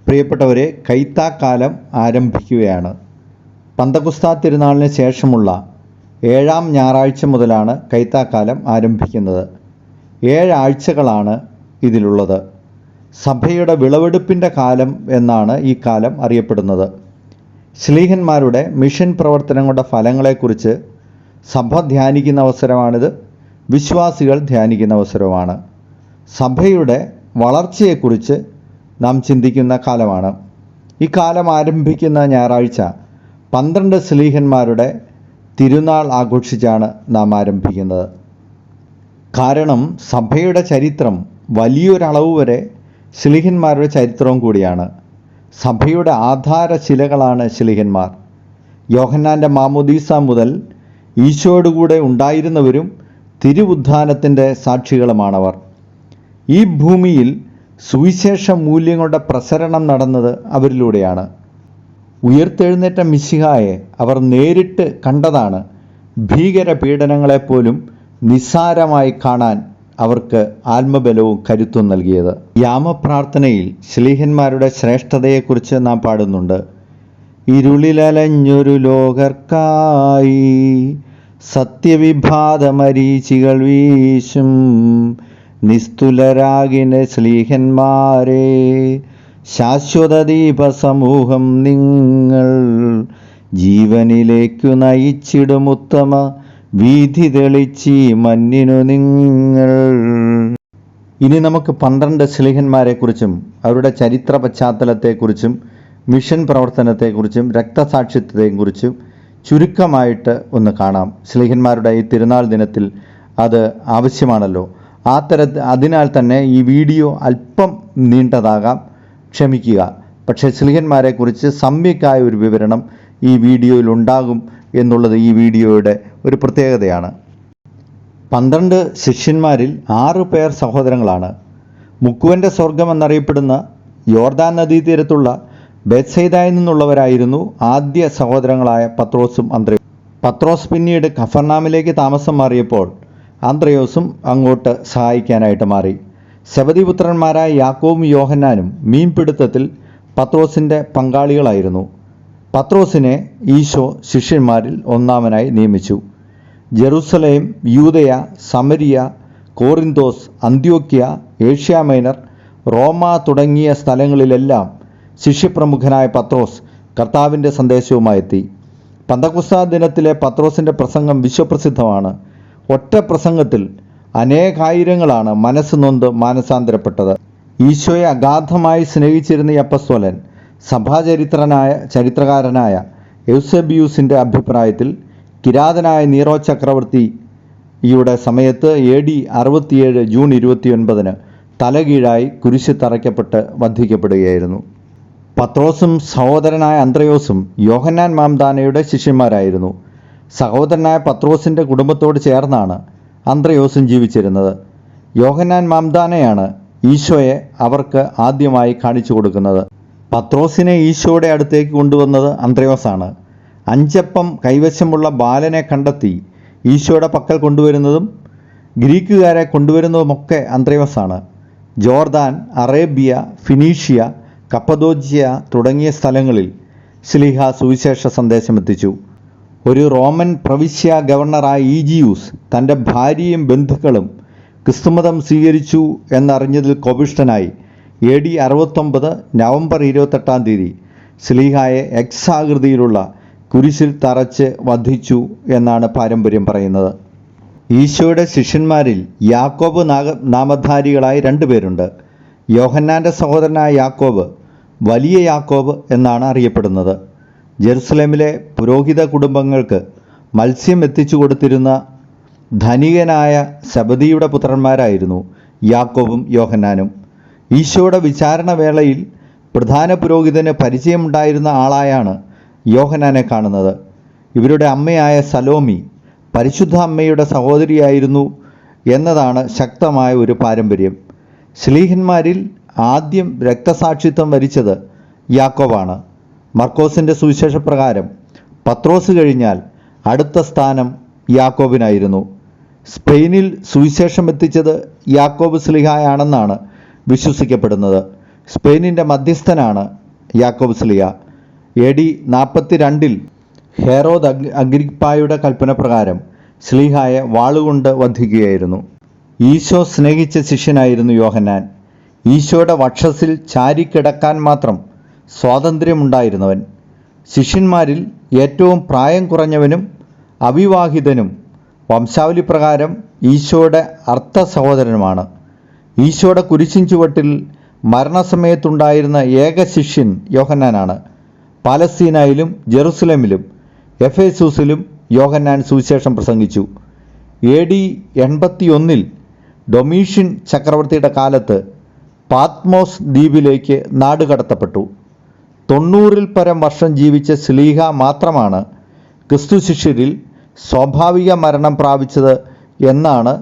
പ്രിയപ്പെട്ടവരെ, കൈത്താക്കാലം ആരംഭിക്കുകയാണ്. പന്തക്കുസ്താ തിരുനാളിന് ശേഷമുള്ള 7-ാം ഞായറാഴ്ച മുതലാണ് കൈത്താക്കാലം ആരംഭിക്കുന്നത്. 7 ആഴ്ചകളാണ് ഇതിലുള്ളത്. സഭയുടെ വിളവെടുപ്പിൻ്റെ കാലം എന്നാണ് ഈ കാലം അറിയപ്പെടുന്നത്. ശ്ലീഹന്മാരുടെ മിഷൻ പ്രവർത്തനങ്ങളുടെ ഫലങ്ങളെക്കുറിച്ച് സഭ ധ്യാനിക്കുന്ന അവസരമാണിത്. വിശ്വാസികൾ ധ്യാനിക്കുന്ന അവസരമാണ്. സഭയുടെ വളർച്ചയെക്കുറിച്ച് നാം ചിന്തിക്കുന്ന കാലമാണ്. ഈ കാലം ആരംഭിക്കുന്ന ഞായറാഴ്ച 12 ശ്ലീഹന്മാരുടെ തിരുനാൾ ആഘോഷിച്ചാണ് നാം ആരംഭിക്കുന്നത്. കാരണം സഭയുടെ ചരിത്രം വലിയൊരളവ് വരെ ശ്ലീഹന്മാരുടെ ചരിത്രവും കൂടിയാണ്. സഭയുടെ ആധാരശിലകളാണ് ശ്ലീഹന്മാർ. യോഹന്നാൻ്റെ മാമോദീസ മുതൽ ഈശോയോടുകൂടെ ഉണ്ടായിരുന്നവരും തിരുവുദ്ധാനത്തിൻ്റെ സാക്ഷികളുമാണവർ. ഈ ഭൂമിയിൽ സുവിശേഷ മൂല്യങ്ങളുടെ പ്രസരണം നടന്നത് അവരിലൂടെയാണ്. ഉയർത്തെഴുന്നേറ്റ മിശിഹായെ അവർ നേരിട്ട് കണ്ടതാണ് ഭീകര പീഡനങ്ങളെപ്പോലും നിസ്സാരമായി കാണാൻ അവർക്ക് ആത്മബലവും കരുത്തും നൽകിയത്. യാമപ്രാർത്ഥനയിൽ ശ്ലീഹന്മാരുടെ ശ്രേഷ്ഠതയെക്കുറിച്ച് നാം പാടുന്നുണ്ട്. ഇരുളിലലഞ്ഞൊരു ലോകർക്കായി സത്യവിഭാതമരീചികൾ വീശും നിസ്തുലരാകിന ശ്ലീഹന്മാരെ ശാശ്വത ദീപസമൂഹം നിങ്ങൾ ജീവനിലേക്കു നയിച്ചിടും ഉത്തമ വീഥി തെളിച്ചി മഞ്ഞിനു നിങ്ങൾ. ഇനി നമുക്ക് 12 ശ്ലീഹന്മാരെക്കുറിച്ചും അവരുടെ ചരിത്ര പശ്ചാത്തലത്തെക്കുറിച്ചും മിഷൻ പ്രവർത്തനത്തെക്കുറിച്ചും രക്തസാക്ഷിത്വത്തെക്കുറിച്ചും ചുരുക്കമായിട്ട് ഒന്ന് കാണാം. ശ്ലീഹന്മാരുടെ ഈ തിരുനാൾ ദിനത്തിൽ അത് ആവശ്യമാണല്ലോ. അതിനാൽ തന്നെ ഈ വീഡിയോ അല്പം നീണ്ടതാകാം, ക്ഷമിക്കുക. പക്ഷേ ശ്ലീഹന്മാരെക്കുറിച്ച് സമ്യക്കായ ഒരു വിവരണം ഈ വീഡിയോയിൽ ഉണ്ടാകും എന്നുള്ളത് ഈ വീഡിയോയുടെ ഒരു പ്രത്യേകതയാണ്. 12 ശിഷ്യന്മാരിൽ 6 പേർ സഹോദരങ്ങളാണ്. മുക്കുവൻ്റെ സ്വർഗം എന്നറിയപ്പെടുന്ന യോർദാൻ നദീതീരത്തുള്ള ബേത്സയിദയിൽ നിന്നുള്ളവരായിരുന്നു ആദ്യ സഹോദരങ്ങളായ പത്രോസും അന്ത്രയോസും. പത്രോസ് പിന്നീട് കഫർനാമിലേക്ക് താമസം മാറിയപ്പോൾ അന്ത്രയോസും അങ്ങോട്ട് സഹായിക്കാനായിട്ട് മാറി. സെബദിപുത്രന്മാരായ യാക്കോബും യോഹന്നാനും മീൻപിടുത്തത്തിൽ പത്രോസിൻ്റെ പങ്കാളികളായിരുന്നു. പത്രോസിനെ ഈശോ ശിഷ്യന്മാരിൽ ഒന്നാമനായി നിയമിച്ചു. ജെറുസലേം, യൂദയ, സമരിയ, കോറിന്തോസ്, അന്ത്യോക്യ, ഏഷ്യ മൈനർ, റോമ തുടങ്ങിയ സ്ഥലങ്ങളിലെല്ലാം ശിഷ്യപ്രമുഖനായ പത്രോസ് കർത്താവിൻ്റെ സന്ദേശവുമായെത്തി. പന്തക്കുസ്താ ദിനത്തിലെ പത്രോസിൻ്റെ പ്രസംഗം വിശ്വപ്രസിദ്ധമാണ്. ഒറ്റ പ്രസംഗത്തിൽ അനേകായിരങ്ങളാണ് മനസ്സ് നൊന്ത് മാനസാന്തരപ്പെട്ടത്. ഈശോയെ അഗാധമായി സ്നേഹിച്ചിരുന്ന ഈ അപ്പസ്തോലൻ ചരിത്രകാരനായ എൗസേബിയൂസിൻ്റെ അഭിപ്രായത്തിൽ കിരാതനായ നീറോ ചക്രവർത്തിയുടെ സമയത്ത് AD 67 ജൂൺ 29 തലകീഴായി കുരിശ് തറയ്ക്കപ്പെട്ട് വധിക്കപ്പെടുകയായിരുന്നു. പത്രോസും സഹോദരനായ അന്ത്രയോസും യോഹന്നാൻ മാംദാനയുടെ ശിഷ്യന്മാരായിരുന്നു. സഹോദരനായ പത്രോസിൻ്റെ കുടുംബത്തോട് ചേർന്നാണ് അന്ത്രയോസും ജീവിച്ചിരുന്നത്. യോഹന്നാൻ മാംദാനയാണ് ഈശോയെ അവർക്ക് ആദ്യമായി കാണിച്ചു കൊടുക്കുന്നത്. പത്രോസിനെ ഈശോയുടെ അടുത്തേക്ക് കൊണ്ടുവന്നത് അന്ത്രയോസാണ്. 5 അപ്പം കൈവശമുള്ള ബാലനെ കണ്ടെത്തി ഈശോയുടെ പക്കൽ കൊണ്ടുവരുന്നതും ഗ്രീക്കുകാരെ കൊണ്ടുവരുന്നതുമൊക്കെ അന്ത്രയോസാണ്. ജോർദാൻ, അറേബ്യ, ഫിനീഷ്യ, കപ്പദോജ്യ തുടങ്ങിയ സ്ഥലങ്ങളിൽ ശ്ലീഹ സുവിശേഷ സന്ദേശമെത്തിച്ചു. ഒരു റോമൻ പ്രവിശ്യ ഗവർണറായ ഈജിയൂസ് തൻ്റെ ഭാര്യയും ബന്ധുക്കളും ക്രിസ്തുമതം സ്വീകരിച്ചു എന്നറിഞ്ഞതിൽ കോപിഷ്ഠനായി AD 69 നവംബർ 28 ശ്ലീഹായെ എക്സാകൃതിയിലുള്ള കുരിശിൽ തറച്ച് വധിച്ചു എന്നാണ് പാരമ്പര്യം പറയുന്നത്. ഈശോയുടെ ശിഷ്യന്മാരിൽ യാക്കോബ് നാമധാരികളായ 2 പേരുണ്ട്. യോഹന്നാൻ്റെ സഹോദരനായ യാക്കോബ് വലിയ യാക്കോബ് എന്നാണ് അറിയപ്പെടുന്നത്. ജെറുസലേമിലെ പുരോഹിത കുടുംബങ്ങൾക്ക് മത്സ്യം എത്തിച്ചു കൊടുത്തിരുന്ന ധനികനായ സെബദിയുടെ പുത്രന്മാരായിരുന്നു യാക്കോബും യോഹന്നാനും. ഈശോയുടെ വിചാരണ വേളയിൽ പ്രധാന പുരോഹിതന് പരിചയമുണ്ടായിരുന്ന ആളായാണ് യോഹന്നാനെ കാണുന്നത്. ഇവരുടെ അമ്മയായ സലോമി പരിശുദ്ധ അമ്മയുടെ സഹോദരിയായിരുന്നു എന്നതാണ് ശക്തമായ ഒരു പാരമ്പര്യം. ശ്ലീഹന്മാരിൽ ആദ്യം രക്തസാക്ഷിത്വം വരിച്ചത് യാക്കോബാണ്. മർക്കോസിൻ്റെ സുവിശേഷപ്രകാരം പത്രോസ് കഴിഞ്ഞാൽ അടുത്ത സ്ഥാനം യാക്കോബിനായിരുന്നു. സ്പെയിനിൽ സുവിശേഷം എത്തിച്ചത് യാക്കോബ് ശ്ലീഹായാണെന്നാണ് വിശ്വസിക്കപ്പെടുന്നത്. സ്പെയിനിൻ്റെ മധ്യസ്ഥനാണ് യാക്കോബ് സ്ലീഹ. AD 42 ഹെറോദ് അഗ്രിപ്പായുടെ കൽപ്പന പ്രകാരം സ്ലീഹായെ വാളുകൊണ്ട് വധിക്കുകയായിരുന്നു. ഈശോ സ്നേഹിച്ച ശിഷ്യനായിരുന്നു യോഹന്നാൻ. ഈശോയുടെ വക്ഷസിൽ ചാരിക്കിടക്കാൻ മാത്രം സ്വാതന്ത്ര്യമുണ്ടായിരുന്നവൻ. ശിഷ്യന്മാരിൽ ഏറ്റവും പ്രായം കുറഞ്ഞവനും അവിവാഹിതനും വംശാവലി പ്രകാരം ഈശോയുടെ അർത്ഥ സഹോദരനുമാണ്. ഈശോയുടെ കുരിശിൻ ചുവട്ടിൽ മരണസമയത്തുണ്ടായിരുന്ന ഏക ശിഷ്യൻ യോഹന്നാനാണ്. പാലസ്തീനയിലും ജെറുസലേമിലും എഫേസൂസിലും യോഹന്നാൻ സുവിശേഷം പ്രസംഗിച്ചു. AD 81 ഡൊമീഷ്യൻ ചക്രവർത്തിയുടെ കാലത്ത് പാത്മോസ് ദ്വീപിലേക്ക് നാടുകടത്തപ്പെട്ടു. 90 പരം വർഷം ജീവിച്ച സ്ലീഹ മാത്രമാണ് ക്രിസ്തു ശിഷ്യരിൽ സ്വാഭാവിക മരണം പ്രാപിച്ചത് എന്നാണ്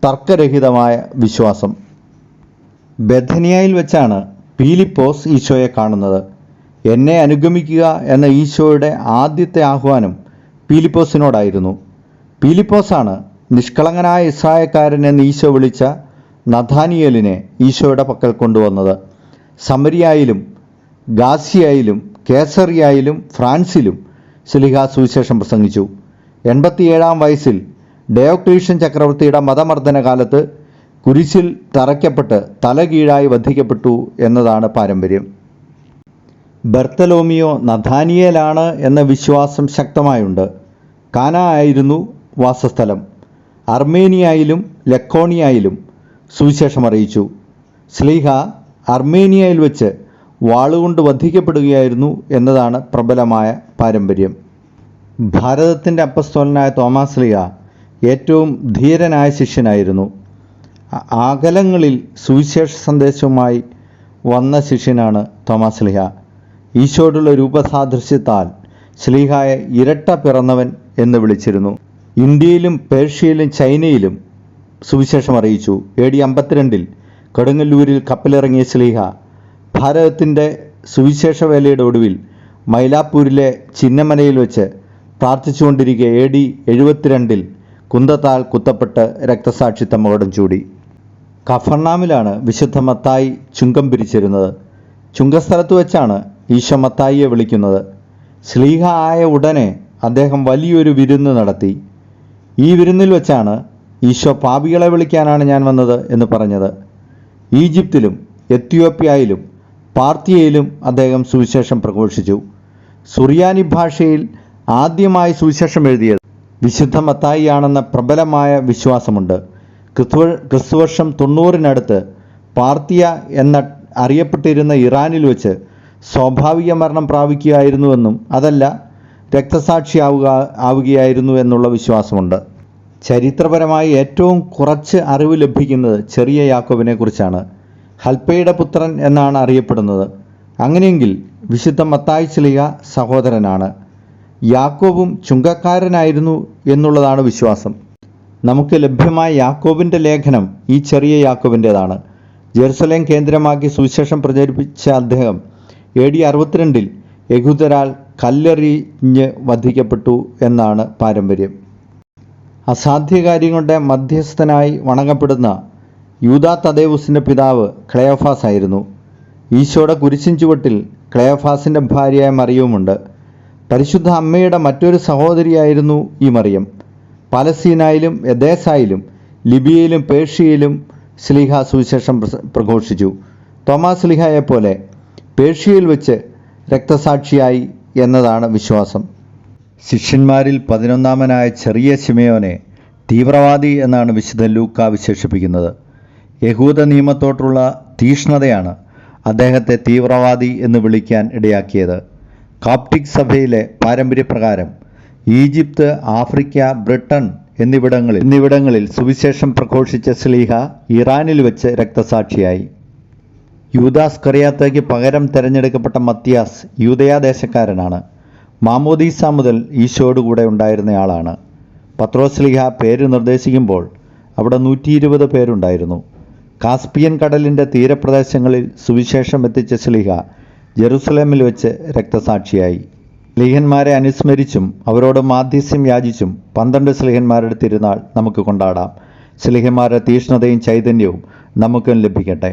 തർക്കരഹിതമായ വിശ്വാസം. ബെഥനിയയിൽ വെച്ചാണ് പീലിപ്പോസ് ഈശോയെ കാണുന്നത്. എന്നെ അനുഗമിക്കുക എന്ന ഈശോയുടെ ആദ്യത്തെ ആഹ്വാനം പീലിപ്പോസിനോടായിരുന്നു. പീലിപ്പോസാണ് നിഷ്കളങ്കനായ ഇസ്രായേൽക്കാരൻ എന്ന് ഈശോ വിളിച്ച നഥാനിയേലിനെ ഈശോയുടെ പക്കൽ കൊണ്ടുവന്നത്. സമരിയായിലും ഗാസിയായിലും കേസറിയായിലും ഫ്രാൻസിലും സ്ലീഹ സുവിശേഷം പ്രസംഗിച്ചു. 87 വയസ്സിൽ ഡയോക്ലീഷ്യൻ ചക്രവർത്തിയുടെ മതമർദ്ദന കാലത്ത് കുരിശിൽ തറയ്ക്കപ്പെട്ട് തലകീഴായി വധിക്കപ്പെട്ടു എന്നതാണ് പാരമ്പര്യം. ബർത്തലോമിയോ നഥാനിയേലാണ് എന്ന വിശ്വാസം ശക്തമായുണ്ട്. കാന ആയിരുന്നു വാസസ്ഥലം. അർമേനിയയിലും ലക്കോണിയയിലും സുവിശേഷം അറിയിച്ചു. സ്ലീഹ അർമേനിയയിൽ വെച്ച് വാളുകൊണ്ട് വധിക്കപ്പെടുകയായിരുന്നു എന്നതാണ് പ്രബലമായ പാരമ്പര്യം. ഭാരതത്തിൻ്റെ അപ്പസ്തോലനായ തോമാ സ്ലീഹ ഏറ്റവും ധീരനായ ശിഷ്യനായിരുന്നു. അകലങ്ങളിൽ സുവിശേഷ സന്ദേശവുമായി വന്ന ശിഷ്യനാണ് തോമാ സ്ലീഹ. ഈശോയോടുള്ള രൂപസാദൃശ്യത്താൽ സ്ലീഹായെ ഇരട്ട പിറന്നവൻ എന്ന് വിളിച്ചിരുന്നു. ഇന്ത്യയിലും പേർഷ്യയിലും ചൈനയിലും സുവിശേഷം അറിയിച്ചു. AD 52 കൊടുങ്ങല്ലൂരിൽ കപ്പലിറങ്ങിയ സ്ലീഹ ഭാരതത്തിൻ്റെ സുവിശേഷ വേലയുടെ ഒടുവിൽ മൈലാപ്പൂരിലെ ചിന്നമനയിൽ വെച്ച് പ്രാർത്ഥിച്ചുകൊണ്ടിരിക്കെ AD 72 കുന്തത്താൽ കുത്തപ്പെട്ട് രക്തസാക്ഷിത്വം മകുടം ചൂടി. കഫർനാമിലാണ് വിശുദ്ധ മത്തായി ചുങ്കം പിരിച്ചിരുന്നത്. ചുങ്കസ്ഥലത്ത് വെച്ചാണ് ഈശോ മത്തായിയെ വിളിക്കുന്നത്. സ്ലീഹ ആയ ഉടനെ അദ്ദേഹം വലിയൊരു വിരുന്ന് നടത്തി. ഈ വിരുന്നിൽ വെച്ചാണ് ഈശോ പാപികളെ വിളിക്കാനാണ് ഞാൻ വന്നത് എന്ന് പറഞ്ഞത്. ഈജിപ്തിലും എത്യോപ്യയിലും പാർത്തിയയിലും അദ്ദേഹം സുവിശേഷം പ്രഘോഷിച്ചു. സുറിയാനി ഭാഷയിൽ ആദ്യമായി സുവിശേഷം എഴുതിയത് വിശുദ്ധ മത്തായിയാണെന്ന പ്രബലമായ വിശ്വാസമുണ്ട്. ക്രിസ്തുവർഷം 90 പാർത്തിയ എന്ന അറിയപ്പെട്ടിരുന്ന ഇറാനിൽ വെച്ച് സ്വാഭാവിക മരണം പ്രാപിക്കുകയായിരുന്നുവെന്നും അതല്ല ആവുകയായിരുന്നു എന്നുള്ള വിശ്വാസമുണ്ട്. ചരിത്രപരമായി ഏറ്റവും കുറച്ച് അറിവ് ലഭിക്കുന്നത് ചെറിയ യാക്കോബിനെ കുറിച്ചാണ്. ഹൽപ്പയുടെ പുത്രൻ എന്നാണ് അറിയപ്പെടുന്നത്. അങ്ങനെയെങ്കിൽ വിശുദ്ധ മത്തായി സ്ലീഹ സഹോദരനാണ്. യാക്കോബും ചുങ്കക്കാരനായിരുന്നു എന്നുള്ളതാണ് വിശ്വാസം. നമുക്ക് ലഭ്യമായ യാക്കോബിൻ്റെ ലേഖനം ഈ ചെറിയ യാക്കോബിൻ്റേതാണ്. ജെറുസലേം കേന്ദ്രമാക്കി സുവിശേഷം പ്രചരിപ്പിച്ച അദ്ദേഹം AD 62 യഹൂദരാൽ കല്ലെറിഞ്ഞ് വധിക്കപ്പെട്ടു എന്നാണ് പാരമ്പര്യം. അസാധ്യകാര്യങ്ങളുടെ മധ്യസ്ഥനായി വണങ്ങപ്പെടുന്ന യൂദാ തദേവുസിൻ്റെ പിതാവ് ക്ലെയോഫാസ് ആയിരുന്നു. ഈശോയുടെ കുരിശിൻ ചുവട്ടിൽ ക്ലെയോഫാസിൻ്റെ ഭാര്യയായ മറിയവുമുണ്ട്. പരിശുദ്ധ അമ്മയുടെ മറ്റൊരു സഹോദരിയായിരുന്നു ഈ മറിയം. പാലസ്തീനയിലും എദേസായിലും ലിബിയയിലും പേർഷ്യയിലും സ്ലീഹ സുവിശേഷം പ്രഘോഷിച്ചു. തോമാ സ്ലീഹയെപ്പോലെ പേർഷ്യയിൽ വെച്ച് രക്തസാക്ഷിയായി എന്നതാണ് വിശ്വാസം. ശിഷ്യന്മാരിൽ 11ാമനായ ചെറിയ ശിമയോനെ തീവ്രവാദി എന്നാണ് വിശുദ്ധ ലൂക്ക വിശേഷിപ്പിക്കുന്നത്. യഹൂദ നിയമത്തോടുള്ള തീഷ്ണതയാണ് അദ്ദേഹത്തെ തീവ്രവാദി എന്ന് വിളിക്കാൻ ഇടയാക്കിയത്. കോപ്റ്റിക് സഭയിലെ പാരമ്പര്യപ്രകാരം ഈജിപ്ത്, ആഫ്രിക്ക, ബ്രിട്ടൻ എന്നിവിടങ്ങളിൽ സുവിശേഷം പ്രഘോഷിച്ച സ്ലീഹ ഇറാനിൽ വെച്ച് രക്തസാക്ഷിയായി. യൂദാസ് കറിയാത്തേക്ക് പകരം തിരഞ്ഞെടുക്കപ്പെട്ട മത്തിയാസ് യൂദയാദേശക്കാരനാണ്. മാമോദീസ മുതൽ ഈശോയോടുകൂടെ ഉണ്ടായിരുന്നയാളാണ്. പത്രോസ് സ്ലീഹ പേര് നിർദ്ദേശിക്കുമ്പോൾ അവിടെ 120 പേരുണ്ടായിരുന്നു. കാസ്പിയൻ കടലിൻ്റെ തീരപ്രദേശങ്ങളിൽ സുവിശേഷം എത്തിച്ച സ്ലീഹ ജെറുസലേമിൽ വെച്ച് രക്തസാക്ഷിയായി. സ്ലീഹന്മാരെ അനുസ്മരിച്ചും അവരോട് മാധ്യസ്യം യാചിച്ചും 12 സ്ലീഹന്മാരുടെ തിരുനാൾ നമുക്ക് കൊണ്ടാടാം. സ്ലീഹന്മാരുടെ തീഷ്ണതയും ചൈതന്യവും നമുക്കും ലഭിക്കട്ടെ.